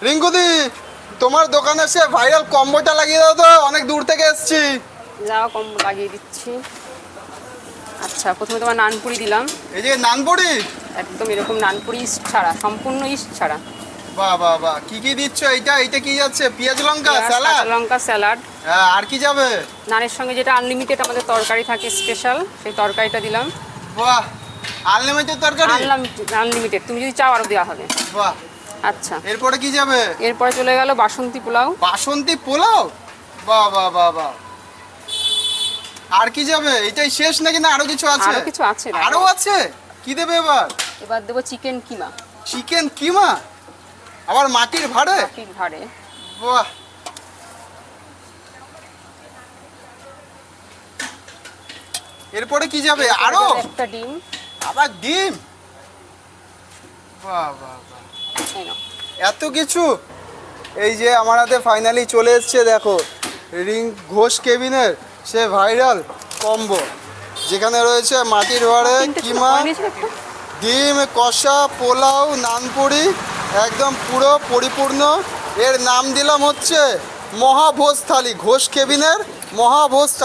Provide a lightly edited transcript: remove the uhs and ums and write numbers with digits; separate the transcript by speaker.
Speaker 1: রিঙ্কুদি, তোমার দোকানে সে ভাইরাল কম্বোটা লাগিয়ে দাও তো, অনেক দূর থেকে এসেছি।
Speaker 2: যাও কম্বো লাগিয়ে দিচ্ছি। আচ্ছা, প্রথমে তোমার নানপুরি দিলাম।
Speaker 1: এই যে নানপুরি,
Speaker 2: একদম এরকম নানপুরি ইস্ট ছাড়া, সম্পূর্ণ ইস্ট ছাড়া।
Speaker 1: বাহ বাহ বাহ, কি কি দিচ্ছ? এইটা কি যাচ্ছে? পেঁয়াজ লঙ্কা স্যালাড?
Speaker 2: কাঁচা লঙ্কা স্যালাড।
Speaker 1: হ্যাঁ, আর কি যাবে?
Speaker 2: নানের সঙ্গে যেটা আনলিমিটেড আমাদের তরকারি থাকে স্পেশাল, সেই তরকারিটা দিলাম।
Speaker 1: বাহ, আনলিমিটেড তরকারি?
Speaker 2: আনলিমিটেড, তুমি যদি চাও আরও দেওয়া হবে।
Speaker 1: বাহ।
Speaker 2: আচ্ছা,
Speaker 1: এরপরে কি যাবে?
Speaker 2: এরপরে চলে গেল বাসন্তী পোলাও।
Speaker 1: বাসন্তী পোলাও? বাহ বাহ বাহ বাহ। আর কি যাবে? এটাই শেষ নাকি না আরো কিছু আছে?
Speaker 2: আরও কিছু আছে।
Speaker 1: আরো আছে? কি দেবে এবার?
Speaker 2: এবার দেবো চিকেন কিমা।
Speaker 1: চিকেন কিমা? আবার মাটির ভাড়ে?
Speaker 2: মাটির ভাড়ে।
Speaker 1: বাহ। এরপরে কি যাবে? আরো
Speaker 2: একটা ডিম।
Speaker 1: আবার ডিম? বাহ বাহ বাহ,
Speaker 2: এই নাও।
Speaker 1: এত কিছু! এই যে আমার হাতে ফাইনালি চলে এসছে, দেখো, ঘোষ কেবিনের সে ভাইরাল কম্বো, যেখানে রয়েছে মাটির ভাড়ে, কিমা, ডিম কষা, পোলাও, নানপুরি, একদম পুরো পরিপূর্ণ। এর নাম দিলাম হচ্ছে মহাভোজ থালি, ঘোষ কেবিনের মহাভোজ থালি।